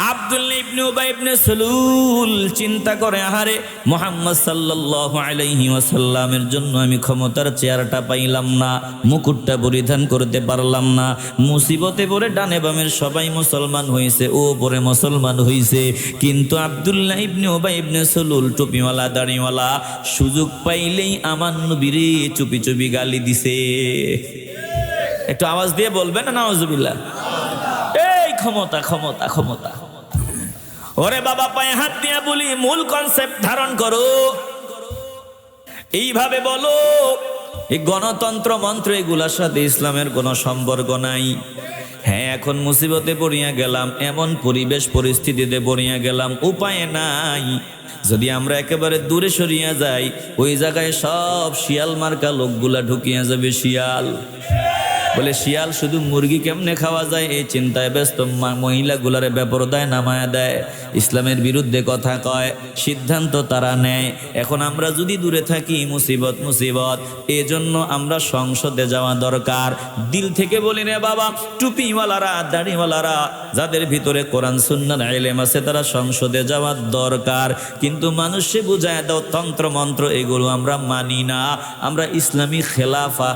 আব্দুল্লাহ ইবনে উবাই ইবনে সালুল চিন্তা করে, আহারে মুহাম্মদ সাল্লাল্লাহু আলাইহি ওয়াসাল্লামের জন্য আমি ক্ষমতার চেয়ারটা পাইলাম না, মুকুটটা পরিধান করতে পারলাম না, মুসিবতে পড়ে ডানে বামের সবাই মুসলমান হয়েছে, ও পরে মুসলমান হয়েছে, কিন্তু আব্দুল্লাহ ইবনে উবাই ইবনে সালুল টুপিওয়ালা দাড়িওয়ালা সুযোগ পাইলেই আমার নবীরে চুপি চুপি গালি দিছে। একটু আওয়াজ দিয়ে বলবেন না নাউজুবিল্লাহ। এই ক্ষমতা ক্ষমতা ক্ষমতা। ওরে বাবা, পায়ে হাত দিয়ে বলি, মূল কনসেপ্ট ধারণ করো, এইভাবে বলো এই গণতন্ত্র মন্ত্র এগুলার সাথে ইসলামের কোনো সম্পর্ক নাই। হ্যাঁ, এখন মুসিবতে পড়িয়া গেলাম, এমন পরিবেশ পরিস্থিতিতে পড়িয়া গেলাম, উপায় নাই। যদি আমরা একেবারে দূরে সরিয়া যাই, ওই জায়গায় সব শিয়াল মার্কা লোকগুলা ঢুকিয়া যাবে। শিয়াল বলে, শিয়াল শুধু মুরগি কেমনে খাওয়া যায় এই চিন্তায় ব্যস্ত, মহিলাগুলারে বেপরদায় নামায়া দেয়, ইসলামের বিরুদ্ধে কথা কয়, সিদ্ধান্ত তারা নেয়। এখন আমরা যদি দূরে থাকি, মুসিবত মুসিবত। এজন্য আমরা সংসদে যাওয়া দরকার। দিল থেকে বলি রে বাবা, টুপিওয়ালারা দাড়িওয়ালারা যাদের ভিতরে কোরআন সুন্নাহর ইলম আছে, তারা সংসদে যাওয়া দরকার। কিন্তু মানুষে বুঝায় দাও তন্ত্র মন্ত্র এগুলো আমরা মানি না, আমরা ইসলামী খেলাফা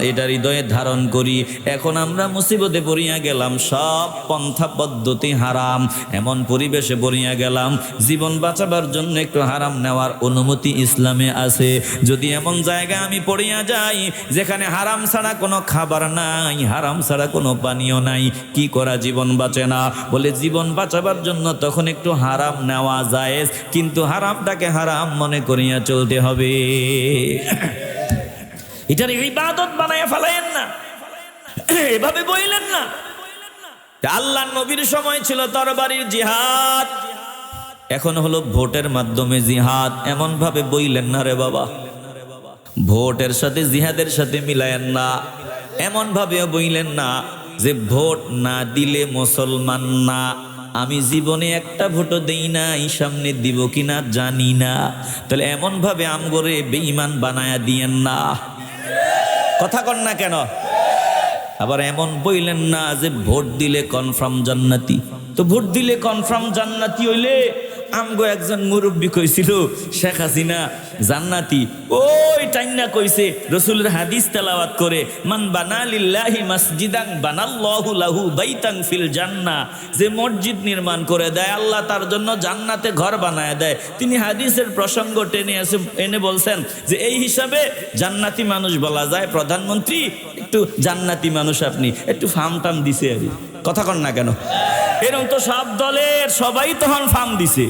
এটা হৃদয়ে ধারণ করি। এখন আমরা মুসিবতে পড়িয়া গেলাম, সব পন্থা পদ্ধতি হারাম, এমন পরিবেশে পড়িয়া গেলাম, জীবন বাঁচাবার জন্য একটু হারাম নেওয়ার অনুমতি ইসলামে আছে। যদি এমন জায়গায় আমি পড়িয়া যাই যেখানে হারাম ছাড়া কোনো খাবার নাই, হারাম ছাড়া কোনো পানীয় নাই, কি করা, জীবন বাঁচে না। বলে জীবন বাঁচাবার জন্য তখন একটু হারাম নেওয়া যায়, কিন্তু হারামটাকে হারাম মনে করিয়া চলতে হবে। এটার ইবাদত বানায় ফেলায়েন না, এভাবে বইলেন না। আল্লাহর নবীর সময় ছিল তরবারির জিহাদ, এখন হলো ভোটের মাধ্যমে জিহাদ। এমন ভাবে বইলেন না রে বাবা, ভোটের সাথে জিহাদের সাথে মিলায়েন না। এমন ভাবে বইলেন না যে ভোট না দিলে মুসলমান না। আমি জীবনে একটা ভোটও দেই না, এই সামনে দিব কিনা জানি না। তাহলে এমন ভাবে আমগরে বেঈমান বানায়া দিয়েন না। কথা কন না কেন? আবার এমন বইলেন না যে ভোট দিলে কনফার্ম জান্নাতি। তো ভোট দিলে কনফার্ম জান্নাতি হইলে আমগো একজন মুরব্বী কইছিল শেখ হাসিনা জান্নাতি, ওই টাইনা কইছে রাসূলের হাদিস তেলাওয়াত করে, মান বানা লিল্লাহি মাসজিদান বানাল্লাহু লাহু বাইতান ফিল জান্নাহ, যে মসজিদ নির্মাণ করে দেয় আল্লাহ তার জন্য জান্নাতে ঘর বানায় দেয়। তিনি হাদিসের প্রসঙ্গ এনে বলছেন যে এই হিসাবে জান্নাতি মানুষ বলা যায় প্রধানমন্ত্রী, একটু জান্নাতি মানুষ, আপনি একটু ফার্ম টাম দিছে আর কথা কন না কেন? এরকম তো সব দলের সবাই তখন ফার্ম দিছে,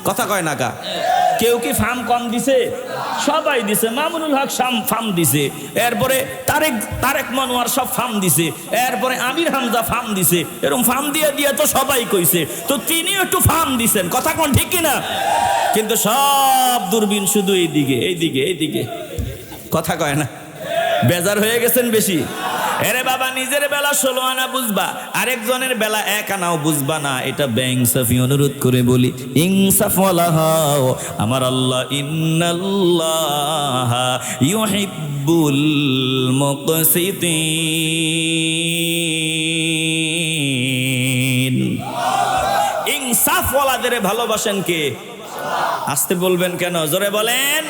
কথা কয় না কা? কেউ কি ফার্ম কম দিছে? সবাই দিছে। মামুনুল হক ফার্ম দিছে, এরপরে তারেক মনোয়ার সব ফার্ম দিছে, এরপরে আমির হামজা ফার্ম দিছে। এরকম ফার্ম দিয়ে দিয়ে তো সবাই কইছে, তো তিনিও একটু ফার্ম দিছেন, কথা কোন ঠিক কিনা? কিন্তু সব দূরবীন শুধু এইদিকে এইদিকে এইদিকে, কথা কয় না? বেজার হয়ে গেছেন বেশি? এরে বাবা, নিজের বেলা 16 আনা বুঝবা, আরেকজনের বেলা 1 আনাও বুঝবা না। এটা বেইনসাফি, অনুরোধ করে বলি, ইনসাফ ওয়ালা হও। আমার আল্লাহ ইন্নাল্লাহা ইউহিব্বুল মুকসিতিন। ইনসাফ ওয়ালাদের ভালোবাসেন কে? আসতে বলবেন কেন? জোরে বলেন।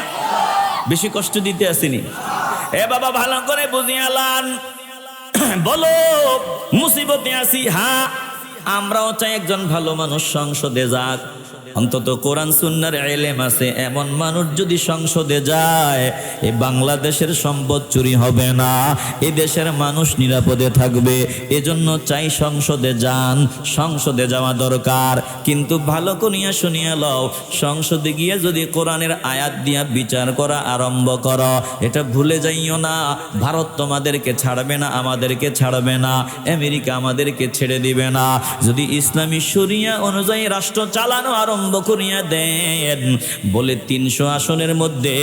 বেশি কষ্ট দিতে আসেনি। এ বাবা, ভালো করে বুঝিয়ালান। বলো মুসিবতে আছি, হ্যাঁ আমরাও চাই একজন ভালো মানুষ সংসদে যাক, অন্তত কোরআন সুন্নাহর ইলম আছে এমন মানুষ যদি সংসদে যায়, এই বাংলাদেশের সম্পদ চুরি হবে না, এই দেশের মানুষ নিরাপদে থাকবে। এজন্য চাই সংসদে যান, সংসদে যাওয়া দরকার। কিন্তু ভালো করিয়া শুনিয়া লও, সংসদে গিয়ে যদি কোরআনের আয়াত দিয়া বিচার করা আরম্ভ করো, এটা ভুলে যাইও না, ভারত তোমাদেরকে ছাড়বে না, আমাদেরকে ছাড়বে না, আমেরিকা আমাদেরকে ছেড়ে দিবে না। যদি ইসলামী শরিয়া অনুযায়ী রাষ্ট্র চালানো আরম্ভ করিয়া দেন, বলে 300 আসনের মধ্যে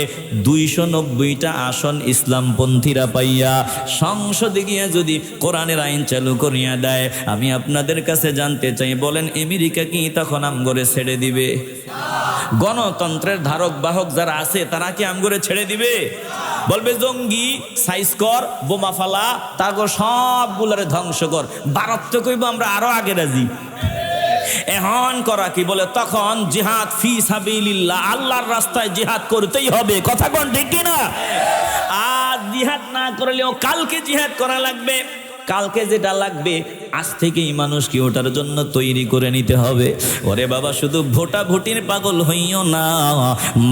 290টা আসন ইসলামপন্থীরা পাইয়া সংসদে গিয়া যদি কোরআনের আইন চালু করিয়া দেয়, আমি আপনাদের কাছে জানতে চাই, বলেন আমেরিকা কি তখন আমগরে ছেড়ে দিবে? গণতন্ত্রের ধারক বাহক যারা আছে তারা কি আমগরে ছেড়ে দিবে? বলবে জঙ্গি, সাইজ কর, বোমা ফালা, তারপর সবগুলারে ধ্বংস কর। ভারত তো কইব আমরা আরো আগে রাজি। এখন করা কি বলে, তখন জিহাদ ফি সাবিলিল্লাহ, আল্লাহর রাস্তায় জিহাদ করতেই হবে। কথা কোন ঠিক কিনা? আর জিহাদ না করলেও কালকে জিহাদ করা লাগবে। কালকে যেটা লাগবে আজ থেকেই মানুষকে ওটার জন্য তৈরি করে নিতে হবে। ওরে বাবা, শুধু ভোটাভুটির পাগল হইও না,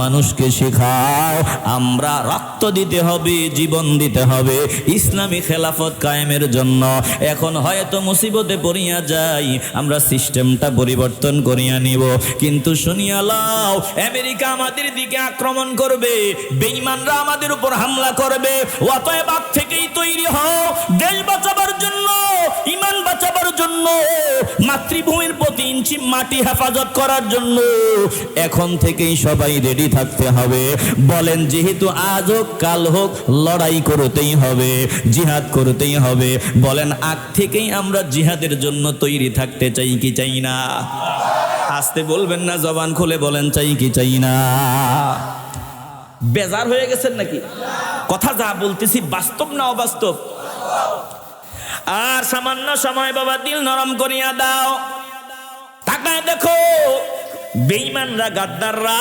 মানুষকে শেখাও আমরা রক্ত দিতে হবে, জীবন দিতে হবে ইসলামী খেলাফত কায়েমের জন্য। এখন হয়তো মুসিবতে পড়িয়া যাই, আমরা সিস্টেমটা পরিবর্তন করিয়া নিব, কিন্তু শুনিয়া লাও, আমেরিকা আমাদের দিকে আক্রমণ করবে, বেঈমানরা আমাদের উপর হামলা করবে। অতএব আগ থেকেই তৈরি হও, দেশ বাঁচাবার জন্য, ঈমান বাঁচাবার জন্য, মাতৃভূমির প্রতি ইঞ্চি মাটি হেফাজত করার জন্য এখন থেকেই সবাই রেডি থাকতে হবে। বলেন, যেহেতু আজ হোক কাল হোক লড়াই করতেই হবে, জিহাদ করতেই হবে। বলেন, আগ থেকেই আমরা জিহাদের জন্য তৈরি থাকতে চাই কি চাই না? আসতে বলবেন না, জবান খুলে বলেন, চাই কি চাই না? বেজার হয়ে গেছেন নাকি? কথা যা বলতেছি বাস্তব না অবাস্তব? আর সামান্য সময় বাবা দিল নরম করিয়া দাও, তাকায় দেখো, বেঈমানরা, গাদ্দাররা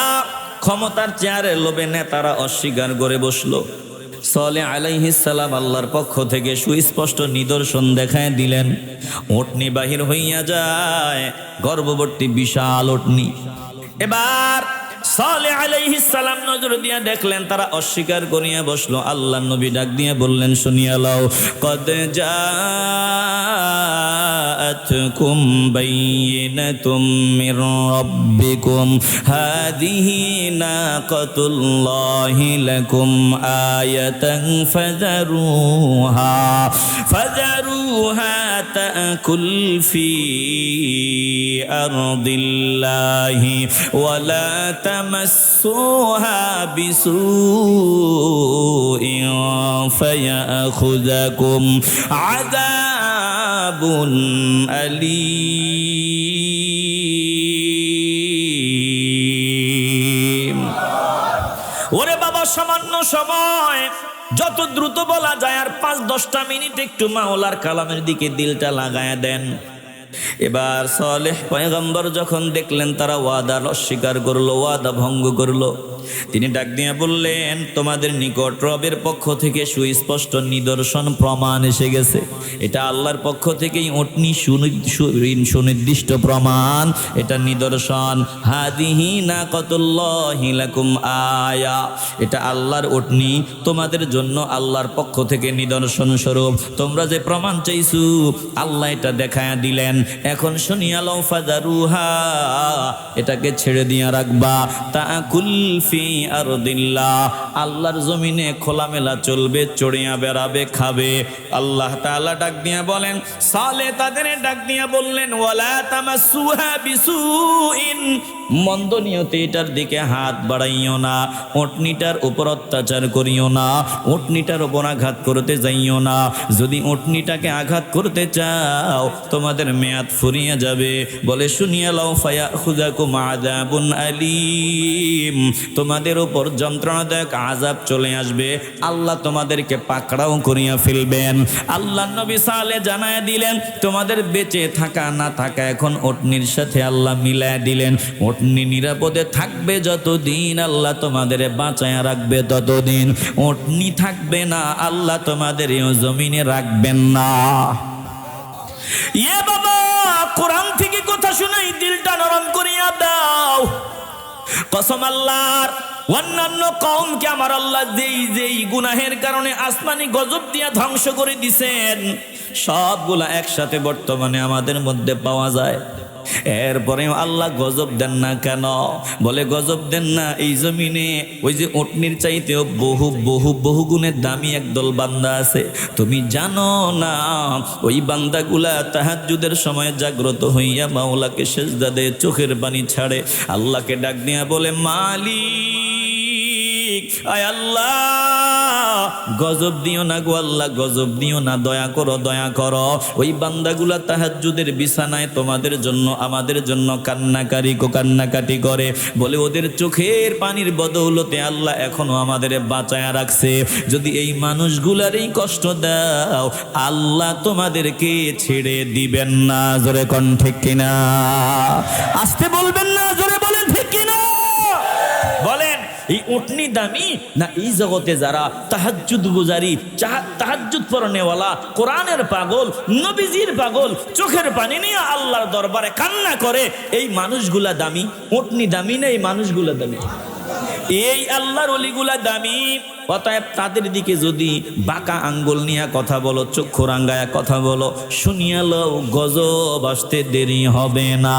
ক্ষমতার চেয়ারে লোভে নেতারা অস্বীকার করে বসলো। সালেহ আলাইহিস সালাম আল্লাহর পক্ষ থেকে সুস্পষ্ট নিদর্শন দেখায় দিলেন। ওটনি বাহির হইয়া যায়, গর্ভবতী বিশাল ওটনি। এবার সালেহ আলাইহিস সালাম নজর দিয়া দেখলেন তারা অস্বীকার করিয়া বসলো। আল্লাহর নবী ডাক দিয়ে বললেন, শুনিয়া লও, কদ জাআতকুম বাইয়িনাতুম মির রাব্বিকুম হাযিহি নাকাতুল্লাহি লাকুম আয়াতান ফাযারুহা তাকুল ফি আরদিল্লাহি ওয়ালা تمسوها بسوء فيأخذكم عذاب أليم। ওরে বাবা, সামান্য সময়, যত দ্রুত বলা যায় আর 5-10টা মিনিট একটু মাওলার কালামের দিকে দিলটা লাগায়া দেন। এবার সালেহ পয়গম্বর যখন দেখলেন তারা ওয়াদা অস্বীকার করলো, ওয়াদা ভঙ্গ করলো, তিনি ডাক দিয়ে বললেন, তোমাদের নিকট রবের পক্ষ থেকে সুস্পষ্ট নিদর্শন প্রমাণ এসে গেছে। এটা আল্লাহর পক্ষ থেকেই ওটনি সুনির্দিষ্ট প্রমাণ, এটা নিদর্শন। হাদিহি নাকাতুল্লাহি লাকুম আয়া, এটা আল্লাহর ওটনি, তোমাদের জন্য আল্লাহর পক্ষ থেকে নিদর্শন স্বরূপ। তোমরা যে প্রমাণ চাইছো আল্লাহ এটা দেখায়া দিলেন। এখন শুনিয়া লও, ফাযারুহা, এটাকে ছেড়ে দিয়া রাখবা, তাকুল ফি আরদিল্লাহ, আল্লাহর জমিনে খোলামেলা চলবে, চড়িয়া বেড়াবে, খাবে। আল্লাহ তাআলা ডাক দিয়া বলেন, সালেহ তাদের ডাক দিয়া বললেন, ওয়ালা তামাসসুহা বিসুইন, মন্দ নিয়তে এটার দিকে হাত বাড়াইও না, ওটনিটার উপর অত্যাচার করিও না, ওটনিটার উপর আঘাত করতে যাইও না। যদি ওটনিটাকে আঘাত করতে চাও তোমাদের মেয়াদ ফুরিয়ে যাবে। বলে, শুনিয়া লাও, ফায়াখুযাকুম আযাবুন আলীম, তোমাদের উপর যন্ত্রণাদায়ক আযাব চলে আসবে, আল্লাহ তোমাদেরকে পাকড়াও করিয়া ফেলবেন। আল্লাহ নবী সালেহ জানায়া দিলেন, তোমাদের বেঁচে থাকা না থাকা এখন ওটনির সাথে আল্লাহ মিলায়া দিলেন। ওটনি নিরাপদে থাকবে যতদিন, আল্লাহ তোমাদের বাঁচায়া রাখবে ততদিন। ওটনি থাকবে না, আল্লাহ তোমাদের এই জমিনে রাখবেন না। ইয়ে বাবা, কোরআন থেকে কথা শুনাই দিলটা নরম করিয়া দাও। কসম আল্লাহর, অন্যান্য কওমকে আমার আল্লাহ যেই গুনাহের কারণে আসমানি গজব দিয়া ধ্বংস করে দিছেন, সবগুলা একসাথে বর্তমানে আমাদের মধ্যে পাওয়া যায়। এরপরেও আল্লাহ গজব দেন না কেন? বলে, গজব দেন না এই জমিনে ওই যে উটনির চাইতেও বহু বহু বহু গুণের দামি একদল বান্দা আছে। তুমি জানো না ওই বান্দাগুলা তাহাজ্জুদের সময় জাগ্রত হইয়া মাওলাকে সিজদা দেয়, চোখের পানি ছাড়ে, আল্লাহকে ডাক দিয়া বলে, মালিক আয় আল্লাহ গজব দিও না গো আল্লাহ, গজব দিও না, দয়া করো দয়া করো। ওই বান্দাগুলা তাহাজ্জুদের বিছানায় তোমাদের জন্য আমাদের জন্য কান্নাকাটি করে, বলে ওদের চোখের পানির বদৌলতে আল্লাহ এখনো আমাদের বাঁচায়া রাখছে। যদি এই মানুষগুলার এই কষ্ট দাও আল্লাহ তোমাদেরকে ছেড়ে দিবেন না। জোরে কোন ঠিক কিনা? আসতে বলবেন না, জোরে বলেন ঠিক কিনা? বলেন এই উটনি দামি না এই জগতে যারা তাহাজ্জুদ গুজারি, তাহাজ্জুদ পড়নেওয়ালা, কোরআনের পাগল, নবীজির পাগল, চোখের পানি নিয়ে আল্লাহর দরবারে কান্না করে, এই মানুষগুলা দামি? উটনি দামি না এই মানুষগুলা দামি? এই আল্লাহর ওলিগুলা দামি। অতএব তাদের দিকে যদি বাঁকা আঙ্গুল নিয়ে কথা বলো, চক্ষু রাঙ্গায়া কথা বলো, শুনিয়া লও গজব আসতে দেরি হবে না।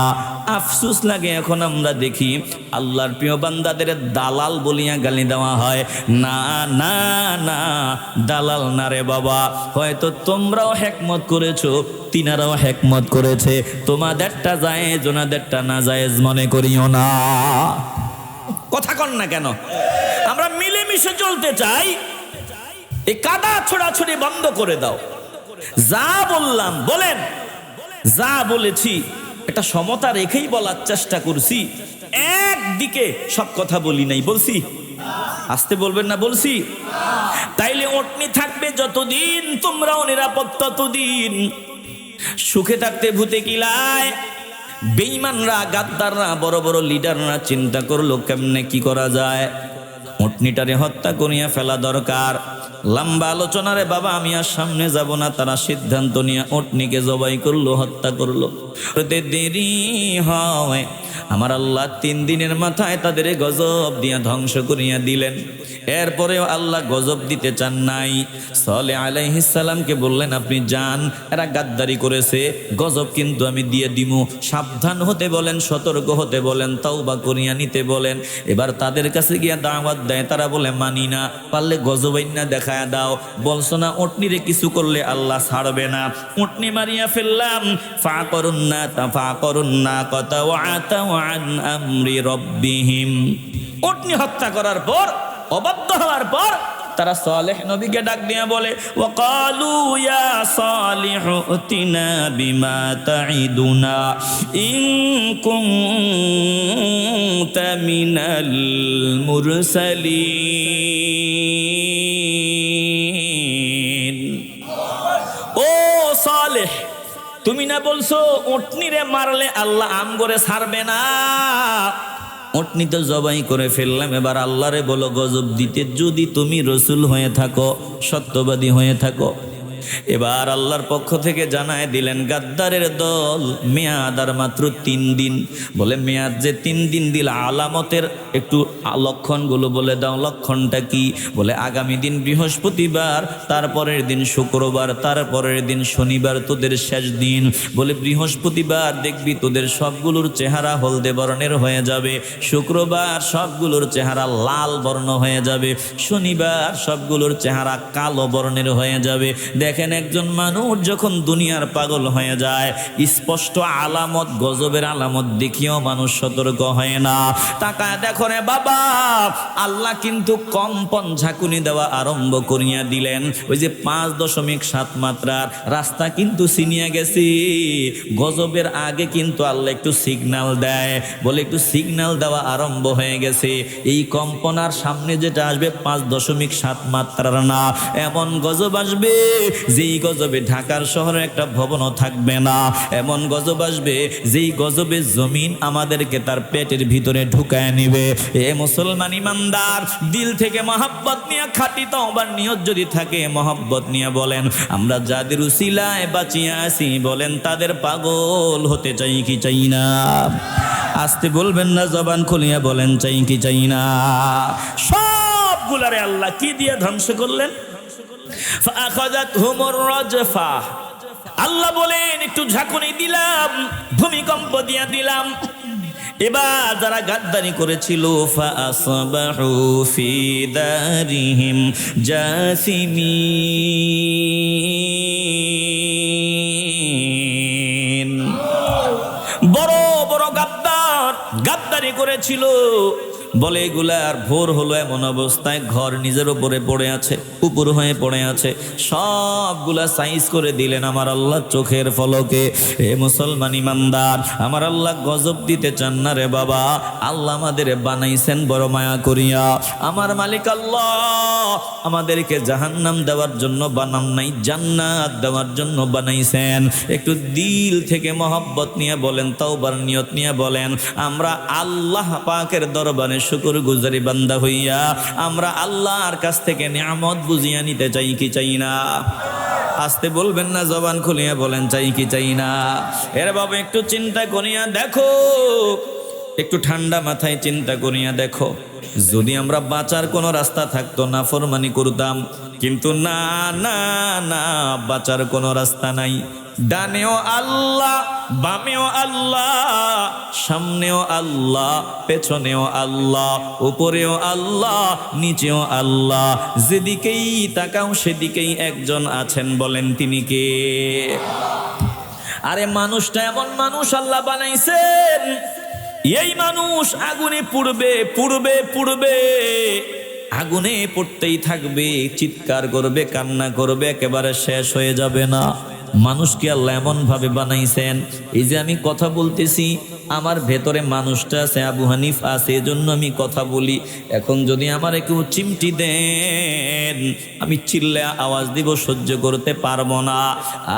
আফসোস লাগে এখন আমরা দেখি আল্লাহর প্রিয় বান্দাদের দালাল বলিয়া গালি দেওয়া হয়। না না না, দালাল না রে বাবা, হয়তো তোমরাও হেকমত করেছো, তিনারাও হেকমত করেছে, তোমাদেরটা জায়েজ ওনাদেরটা না জায়েজ মনে করিও না। কথা কন না কেন? আমরা মিলেমিশে চলতে চাই। এই কাদা ছোড়াছড়ি বন্ধ করে দাও। যা বললাম বলেন, যা বলেছি একটা সমতা রেখেই বলার চেষ্টা করছি, একদিকে সব কথা বলি নাই। বলছি? আসতে বলবেন না, বলছি? তাইলে ওটনি থাকবে যতদিন, তোমরাও নিরাপদ ততদিন। সুখে থাকতে ভূতে কিলায়। বেঈমানরা, গাদ্দাররা, বড় বড় লিডাররা চিন্তা করলো কেমনে কি করা যায়, উটনিটারে হত্যা করিয়া ফেলা দরকার। লম্বা আলোচনারে বাবা আমি আর সামনে যাব না। তারা সিদ্ধান্ত নিয়ে উটনিকে জবাই করলো, হত্যা করলো। দেরি হয় আমার আল্লাহ 3 দিনের মাথায় তাদের গজব দিয়া ধ্বংস করিয়া দিলেন। এরপরেও আল্লাহ গজব দিতে চান নাই। সালেহ আলাইহিস সালামকে বললেন আপনি যান, এরা গাদ্দারি করেছে, গজব কিন্তু আমি দিয়ে দিমু। সাবধান হতে বলেন, সতর্ক হতে বলেন, তাওবা করিয়া নিতে বলেন। এবার তাদের কাছে গিয়া দাওয়াত দেয়, তারা বলে মানি না, পারলে গজবাইন্না দেখায় দাও। বলছো না উটনিরে কিছু করলে আল্লাহ ছাড়বে না, উটনি মারিয়া ফেললাম। ফাকরুন্না কতা ওয়াতা আন আমরি রব্বিহিম। উটনি হত্যা করার পর, অবাধ্য হওয়ার পর তারা সালেহ নবীকে ডাক দিয়ে বলে ওয়াকালু ইয়া সালিহু উতিনা বিমা তাইদুনা ইন কুনতা মিনাল মুরসালিন। ও সালেহ, তুমি না বলছো উটনিরে মারলে আল্লাহ আমগরে ছাড়বে না? উটনি তো জবাই করে ফেললাম, এবার আল্লাহরে বলো গজব দিতে, যদি তুমি রসুল হয়ে থাকো, সত্যবাদী হয়ে থাকো। এবার আল্লাহর পক্ষ থেকে জানায় দিলেন গাদ্দারের দল মেয়াদ আর মাত্র 3 দিন। বলে মেয়াদ যে 3 দিন দিল, আলামতের একটু লক্ষণগুলো বলে দাও। লক্ষণটা কি? বলে আগামী দিন বৃহস্পতিবার, তারপরের দিন শুক্রবার, তারপরের দিন শনিবার তোদের শেষ দিন। বলে বৃহস্পতিবার দেখবি তোদের সবগুলোর চেহারা হলদে বর্ণের হয়ে যাবে, শুক্রবার সবগুলোর চেহারা লাল বর্ণ হয়ে যাবে, শনিবার সবগুলোর চেহারা কালো বর্ণের হয়ে যাবে। দেখেন একজন মানুষ যখন দুনিয়ার পাগল হয়ে যায়, স্পষ্ট আলামত, গজবের আলামত দেখিও মানুষ সতর্ক হয় না। তাকায় দেখো রে বাবা, আল্লাহ কিন্তু কম্পন ঝাঁকুনি দেওয়া আরম্ভ করিয়া দিলেন। ওই যে 5.7 মাত্রার রাস্তা কিন্তু চিনিয়া গেছি। গজবের আগে কিন্তু আল্লাহ একটু সিগন্যাল দেয়, বলে একটু সিগন্যাল দেওয়া আরম্ভ হয়ে গেছে। এই কম্পনার সামনে যেটা আসবে 5.7 মাত্রার না, এমন গজব আসবে যেই গজবে ঢাকার শহরে একটা ভবনও থাকবে না। এমন গজব আসবে যেই গজবে জমিন আমাদেরকে তার পেটের ভিতরে ঢুকায় নিবে। এ মুসলমান ইমানদার, দিল থেকে মহব্বত নিয়ে খাঁটি তওবার নিয়ত যদি থাকে, মহব্বত নিয়ে বলেন আমরা যাদের উসিলায় বাঁচিয়া আছি, বলেন তাদের পাগল হতে চাই কি চাই না? আসতে বলবেন না, জবান খুলিয়া বলেন চাই কি চাই না? সবগুলারে আল্লাহ কি দিয়ে ধ্বংস করলেন? আল্লাহ বলেন একটু ঝাঁকুনি দিলাম, ভূমিকম্প দিয়া দিলাম। এবার যারা গাদ্দারি করেছিল ফাসবাহু ফি দারিহিম জাসিমিন। বড় বড় গাদ্দারি করেছিল, বলে এগুলা আর ভোর হলো এমন অবস্থায় ঘর নিজের উপরে পড়ে আছে, উপর হয়ে পড়ে আছে, সবগুলা সাইজ করে দিলেন আমার আল্লাহ চোখের ফলকে। এ মুসলমান ইমানদার, আমার আল্লাহ গজব দিতে চান না রে বাবা, আল্লাহ আমাদের বানাইছেন বড় মায়া করিয়া। আমার মালিক আল্লাহ আমাদেরকে জাহান্নাম দেওয়ার জন্য বানান নাই, জান্নাত দেওয়ার জন্য বানাইছেন। একটু দিল থেকে মহব্বত নিয়ে বলেন, তওবার নিয়ত নিয়ে বলেন, আমরা আল্লাহ পাকের দরবারে শুকর গুজারি বান্দা হইয়া আমরা আল্লাহর কাছ থেকে নিয়ামত বুঝিয়া নিতে চাই কি চাই না? আসতে বলবেন না, জবান খুলিয়া বলেন, চাই কি চাই না? এর বাবা একটু চিন্তা করিয়া দেখো, একটু ঠান্ডা মাথায় চিন্তা করিয়া দেখো, যদি আমরা বাঁচার কোনো রাস্তা থাকতো না ফরমানি করতাম, কিন্তু না না না, বাঁচার কোনো রাস্তা নাই। ডানেও আল্লাহ, বামেও আল্লাহ, সামনেও আল্লাহ, পেছনেও আল্লাহ, উপরেও আল্লাহ, নিচেও আল্লাহ, যেদিকেই তাকাও সেদিকেই একজন আছেন, বলেন তিনি কে? আরে মানুষটা এমন মানুষ আল্লাহ বানাইছেন, এই মানুষ আগুনে পুড়বে পুড়বে পুড়বে, আগুনে পড়তেই থাকবে, চিৎকার করবে, কান্না করবে, একেবারে শেষ হয়ে যাবে না। মানুষকে আল্লাহ এমন ভাবে বানাইছেন, এই যে আমি কথা বলতেছি আমার ভেতরে মানুষটা আছে, আবু হানিফ আছে, এজন্য আমি কথা বলি। এখন যদি আমার কেউ চিমটি দেন, আমি চিল্লে আওয়াজ দিব, সহ্য করতে পারবো না।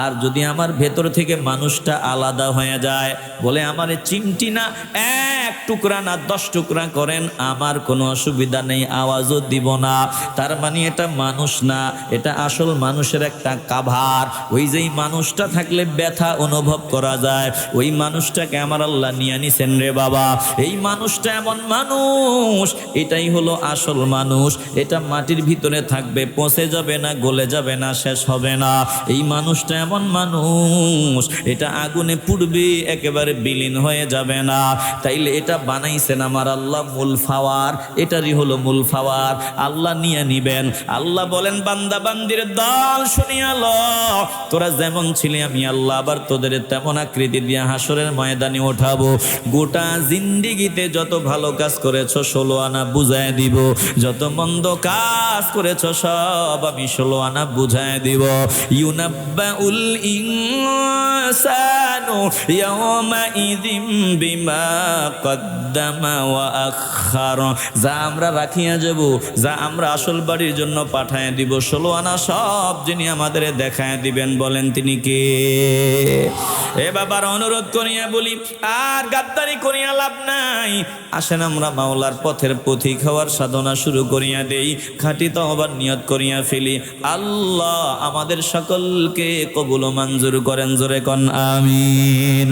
আর যদি আমার ভেতর থেকে মানুষটা আলাদা হয়ে যায়, বলে আমার চিমটি না, 1 টুকরা না 10 টুকরা করেন, আমার কোনো অসুবিধা নেই, আওয়াজও দিব না। তার মানে এটা মানুষ না, এটা আসল মানুষের একটা কাভার। ওই যেই মানুষটা থাকলে ব্যথা অনুভব করা যায়, ওই মানুষটাকে আমার আল্লাহ নিয়ে নিছেন রে বাবা। এই মানুষটা এমন মানুষ, এটাই হলো আসল মানুষ। এটা মাটির ভিতরে থাকবে, পচে যাবে না, গলে যাবে না, শেষ হবে না। এই মানুষটা এমন মানুষ, এটা আগুনে পুড়বে, একেবারে বিলীন হয়ে যাবে না। তাইলে এটা বানাইছেন আমার আল্লাহ মূল ফাওয়ার, এটারই হলো মূল ফাওয়ার, আল্লাহ নিয়ে নিবেন। আল্লাহ বলেন, বান্দা বান্দির দল শুনিয়া ল, তোরা যেমন ছিলি আমি আল্লাহ আবার তোদের তেমন আকৃতি দিয়ে হাসরের ময়দানে ওঠাবো। গোটা জিন্দিগিতে যত ভালো কাজ করেছো 16 আনা বুঝায় দিব, যত মন্দ কাজ করেছো সব আমি 16 আনা বুঝায় দিব। ইউনাব্বাউল ইনসানু ইয়াওমাইযিম বিমা কদ্দামা ওয়া আখার, যা আমরা রাখিয়া যাব, যা আমরা আসল বাড়ির জন্য পাঠায় দিব, 16 আনা সব যিনি আমাদের দেখায় দিবেন, বলেন তিনি কে? এ বাবার অনুরোধ করিয়া বলি, আর গাদ্দারি করিয়া লাভ নাই। আসেন আমরা মাওলার পথের পথিক হওয়ার সাধনা শুরু করিয়া দেই, খাঁটি তওবার নিয়ত করিয়া ফেলি। আল্লাহ আমাদের সকলকে কবুল ও মঞ্জুর করেন, জোরে কোন আমিন।